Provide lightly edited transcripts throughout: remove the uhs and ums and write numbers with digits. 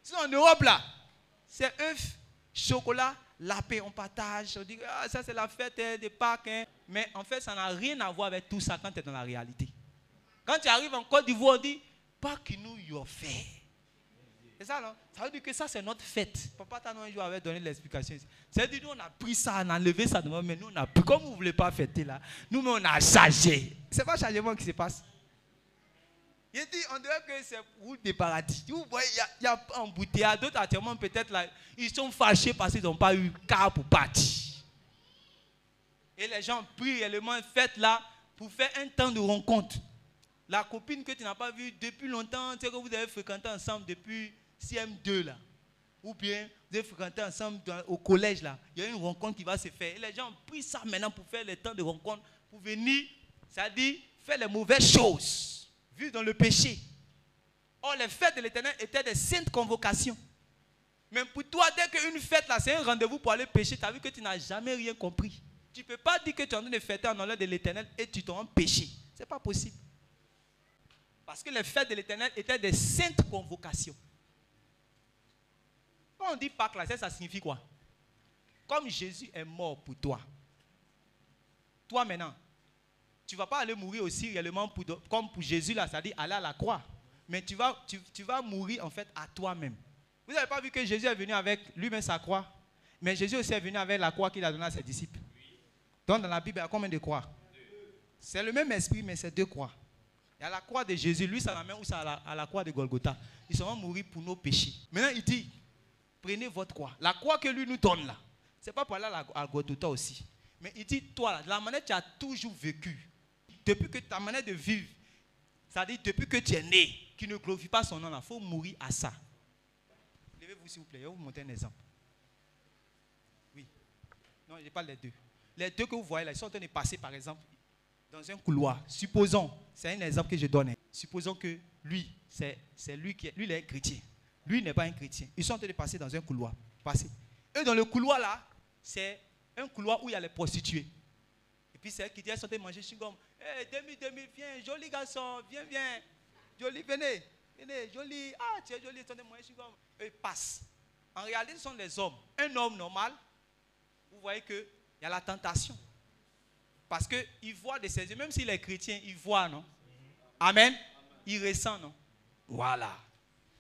Sinon, en Europe, là, c'est œuf, chocolat, lapin, on partage. On dit, ah, ça c'est la fête des Pâques. Hein. Mais en fait, ça n'a rien à voir avec tout ça quand tu es dans la réalité. Quand tu arrives en Côte d'Ivoire, on dit, Pâques nous y ont fait. C'est ça, non? Ça veut dire que ça, c'est notre fête. Papa Tano un jour avait donné l'explication. C'est-à-dire, nous, on a pris ça, on a enlevé ça, mais nous, on a pris. Comme vous ne voulez pas fêter là, nous, on a chargé. Ce n'est pas le changement qui se passe. Il dit, on dirait que c'est route des paradis. Vous voyez, il y a un embouteillage. D'autres, actuellement, peut-être là, ils sont fâchés parce qu'ils n'ont pas eu car pour partir. Et les gens prient réellement fête là pour faire un temps de rencontre. La copine que tu n'as pas vue depuis longtemps, tu sais que vous avez fréquenté ensemble depuis CM2 là. Ou bien vous avez fréquenté ensemble au collège là. Il y a une rencontre qui va se faire. Et les gens prient ça maintenant pour faire les temps de rencontre. Pour venir, c'est-à-dire faire les mauvaises choses. Vivre dans le péché. Or, les fêtes de l'Éternel étaient des saintes convocations. Mais pour toi, dès qu'une fête, là, c'est un rendez-vous pour aller pécher, tu as vu que tu n'as jamais rien compris. Tu ne peux pas dire que tu es en train de fêter en honneur de l'Éternel et tu t'en péché. Ce n'est pas possible. Parce que les fêtes de l'Éternel étaient des saintes convocations. Quand on dit Pâques, là, ça signifie quoi? Comme Jésus est mort pour toi. Toi maintenant, tu ne vas pas aller mourir aussi réellement comme pour Jésus, là, c'est-à-dire aller à la croix. Mais tu vas mourir en fait à toi-même. Vous n'avez pas vu que Jésus est venu avec lui-même sa croix? Mais Jésus aussi est venu avec la croix qu'il a donnée à ses disciples. Donc dans la Bible, il y a combien de croix? C'est le même esprit, mais c'est deux croix. Il y a la croix de Jésus, lui, ça la main ou ça à la croix de Golgotha. Ils sont mourir pour nos péchés. Maintenant, il dit, prenez votre croix. La croix que lui nous donne là, ce n'est pas pour aller à Golgotha aussi. Mais il dit, toi, là, de la manière que tu as toujours vécu, depuis que ta manière de vivre, c'est-à-dire depuis que tu es né, qui ne glorifie pas son nom, il faut mourir à ça. Levez-vous s'il vous plaît, je vais vous montrer un exemple. Oui. Non, je parle des deux. Les deux que vous voyez là, ils sont en train de passer par exemple dans un couloir. Supposons, c'est un exemple que je donne. Supposons que lui, c'est lui qui est, lui il est un chrétien. Lui n'est pas un chrétien. Ils sont en train de passer dans un couloir. Passer. Et dans le couloir là, c'est un couloir où il y a les prostituées. Et puis c'est elles qui disent, elles sont en train de manger chewing-gum. Hey, Demi, viens, joli garçon, viens. Joli, venez, joli. Ah, tu es joli, ils sont en train de manger chewing-gum. Eux, ils passent. En réalité, ce sont les hommes. Un homme normal, vous voyez qu'il y a la tentation. Parce qu'il voit de ses yeux, même s'il est chrétien, il voit, non? Amen. Il ressent, non? Voilà.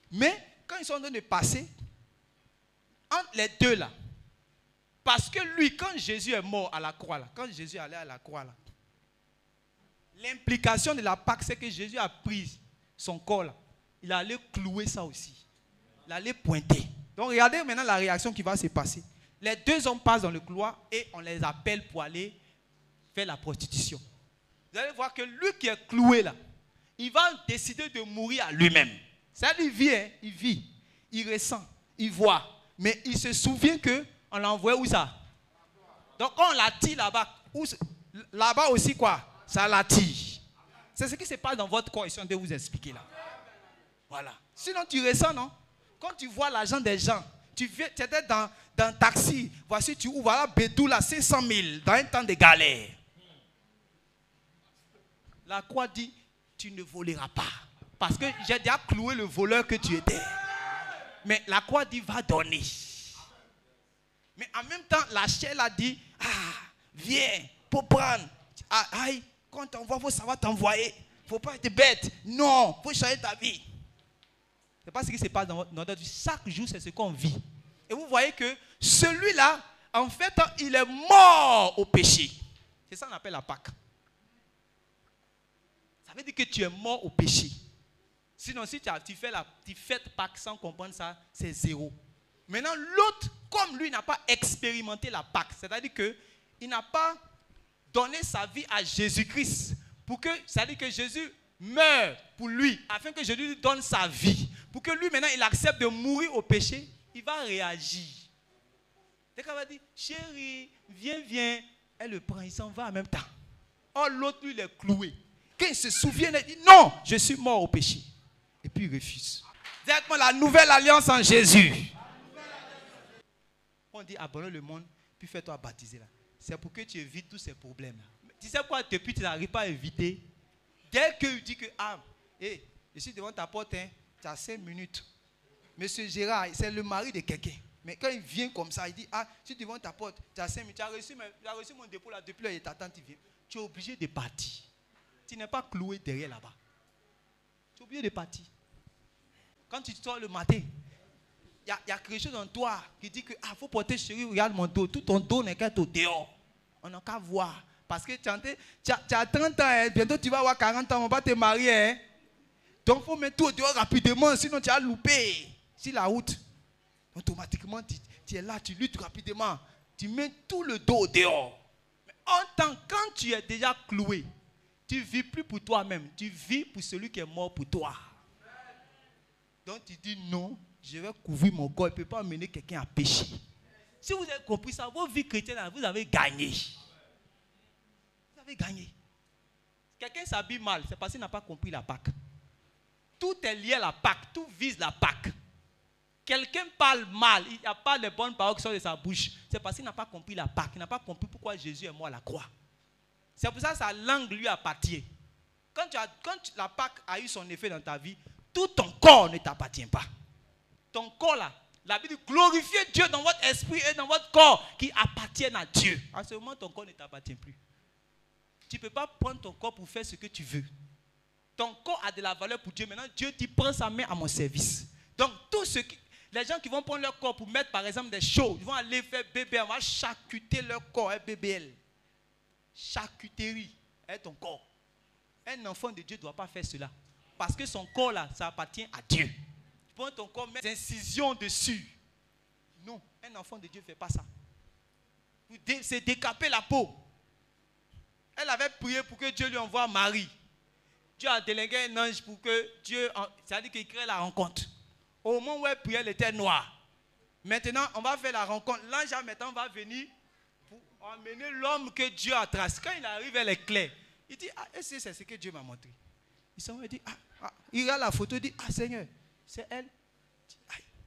Mais, quand ils sont en train de passer, entre les deux là, parce que lui, quand Jésus est mort à la croix là, quand Jésus allait à la croix là, l'implication de la Pâque, c'est que Jésus a pris son corps là, il allait clouer ça aussi. Il allait pointer. Donc regardez maintenant la réaction qui va se passer. Les deux hommes passent dans le couloir et on les appelle pour aller faire la prostitution. Vous allez voir que lui qui est cloué là, il va décider de mourir à lui-même. C'est-à-dire il vit, il ressent, il voit. Mais il se souvient qu'on l'a envoyé où ça? Donc quand on l'attire là-bas, là-bas aussi quoi? Ça l'attire. C'est ce qui se passe dans votre corps, ils sont en train de vous expliquer là. Voilà. Sinon tu ressens, non? Quand tu vois l'argent des gens, tu étais dans un taxi, voici tu ouvres, voilà Bédou là, 500 000 dans un temps de galère. La croix dit, tu ne voleras pas. Parce que j'ai déjà cloué le voleur que tu étais. Mais la croix dit, va donner. Mais en même temps, la chair a dit, viens, pour prendre. Aïe, quand on t'envoie, ça va t'envoyer. Il ne faut pas être bête. Non, il faut changer ta vie. Ce n'est pas ce qui se passe dans notre vie. Chaque jour, c'est ce qu'on vit. Et vous voyez que celui-là, en fait, il est mort au péché. C'est ça qu'on appelle la Pâque. Ça veut dire que tu es mort au péché. Sinon, si tu fais Pâque sans comprendre ça, c'est zéro. Maintenant, l'autre, comme lui n'a pas expérimenté la Pâque, c'est-à-dire qu'il n'a pas donné sa vie à Jésus-Christ, c'est-à-dire que Jésus meurt pour lui, afin que Jésus lui donne sa vie. Pour que lui, maintenant, il accepte de mourir au péché, il va réagir. Dès qu'il va dire, chérie, viens, elle le prend, il s'en va en même temps. Or, l'autre, lui, il est cloué. Quand il se souvient, il dit, non, je suis mort au péché. Et puis il refuse. Directement la nouvelle alliance en Jésus. On dit abandonne le monde, puis fais-toi baptiser là. C'est pour que tu évites tous ces problèmes là. Tu sais quoi, depuis tu n'arrives pas à éviter. Dès qu'il dit que je suis devant ta porte, tu as 5 minutes. Monsieur Gérard, c'est le mari de quelqu'un. Mais quand il vient comme ça, il dit, ah, si tu vends ta porte, tu as 5 minutes, tu as reçu mon dépôt là, depuis là, il t'attend, tu viens. Tu es obligé de partir. Tu n'es pas cloué derrière là-bas. Tu es obligé de partir. Quand tu sors le matin, il y a quelque chose en toi qui dit que, ah, il faut porter chérie, regarde mon dos. Tout ton dos n'est qu'un au dehors. On n'a qu'à voir. Parce que tu as 30 ans, hein, bientôt tu vas avoir 40 ans, on va te marier. Hein. Donc il faut mettre tout au dehors rapidement, sinon tu as loupé sur la route. Automatiquement, tu es là, tu luttes rapidement. Tu mets tout le dos au dehors. Mais quand tu es déjà cloué, tu ne vis plus pour toi-même. Tu vis pour celui qui est mort pour toi. Donc tu dis non, je vais couvrir mon corps. Il ne peut pas amener quelqu'un à pécher. Si vous avez compris ça, vos vies chrétiennes, vous avez gagné. Vous avez gagné. Quelqu'un s'habille mal, c'est parce qu'il n'a pas compris la Pâque. Tout est lié à la Pâque, tout vise la Pâque. Quelqu'un parle mal, il n'y a pas de bonnes paroles qui sortent de sa bouche. C'est parce qu'il n'a pas compris la Pâque. Il n'a pas compris pourquoi Jésus est mort à la croix. C'est pour ça que sa langue lui appartient. Quand la Pâque a eu son effet dans ta vie, tout ton corps ne t'appartient pas. Ton corps là, la Bible dit glorifiez Dieu dans votre esprit et dans votre corps qui appartiennent à Dieu. En ce moment, ton corps ne t'appartient plus. Tu ne peux pas prendre ton corps pour faire ce que tu veux. Ton corps a de la valeur pour Dieu. Maintenant, Dieu dit prends sa main à mon service. Donc, les gens qui vont prendre leur corps pour mettre par exemple des choses, ils vont aller faire bébé, on va charcuter leur corps, BBL. Charcuterie est ton corps. Un enfant de Dieu ne doit pas faire cela. Parce que son corps là, ça appartient à Dieu. Tu prends ton corps, mets des incisions dessus. Non, un enfant de Dieu ne fait pas ça. C'est décaper la peau. Elle avait prié pour que Dieu lui envoie Marie. Dieu a délégué un ange pour que Dieu, c'est-à-dire qu'il crée la rencontre. Au moment où elle priait, elle était noire. Maintenant, on va faire la rencontre. L'ange maintenant va venir pour emmener l'homme que Dieu a tracé. Quand il arrive, elle est claire. Il dit, ah, est-ce que c'est ce que Dieu m'a montré? Il dit, ah, il regarde la photo, il dit, ah Seigneur, c'est elle.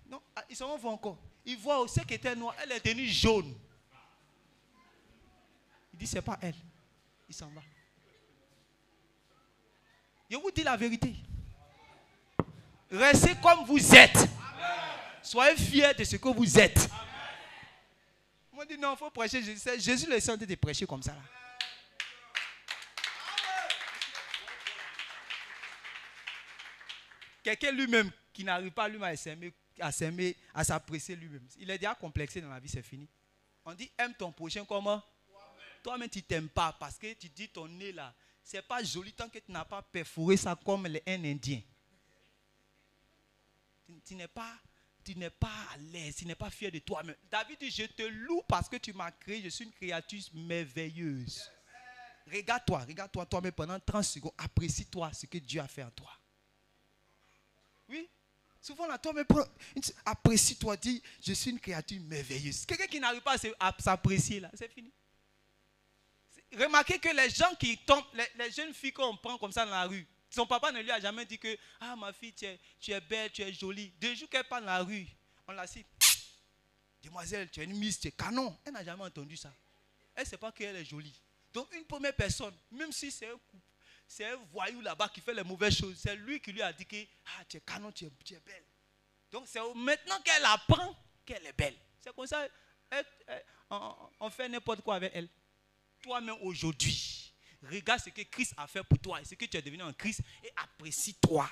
Non, ils s'en vont encore. Il voit aussi qu'elle était noire, elle est devenue jaune. Il dit, c'est pas elle. Il s'en va. Je vous dis la vérité. Restez comme vous êtes. Amen. Soyez fiers de ce que vous êtes. Amen. Moi, je dis non, il faut prêcher. Jésus le sentait de prêcher comme ça. Là. Quelqu'un lui-même qui n'arrive pas lui-même à s'apprécier lui-même. Il est déjà complexé dans la vie, c'est fini. On dit aime ton prochain comment? Toi-même, tu ne t'aimes pas parce que tu dis ton nez là. C'est pas joli tant que tu n'as pas perforé ça comme un Indien. Tu n'es pas à l'aise, tu n'es pas fier de toi-même. David dit, je te loue parce que tu m'as créé, je suis une créature merveilleuse. Regarde-toi toi-même pendant 30 secondes, apprécie-toi ce que Dieu a fait en toi. Oui, souvent là, toi-même, apprécie-toi, dis, je suis une créature merveilleuse. Quelqu'un qui n'arrive pas à s'apprécier là, c'est fini. Remarquez que les gens qui tombent, les jeunes filles qu'on prend comme ça dans la rue, son papa ne lui a jamais dit que ah ma fille tu es belle, tu es jolie. 2 jours qu'elle parle dans la rue, on l'a dit, demoiselle, tu es une miss, tu es canon. Elle n'a jamais entendu ça. Elle ne sait pas qu'elle est jolie. Donc une première personne, même si c'est un voyou là-bas qui fait les mauvaises choses, c'est lui qui lui a dit que ah tu es canon, tu es belle. Donc c'est maintenant qu'elle apprend qu'elle est belle. C'est comme ça, on fait n'importe quoi avec elle. Toi-même aujourd'hui, regarde ce que Christ a fait pour toi et ce que tu es devenu en Christ et apprécie-toi.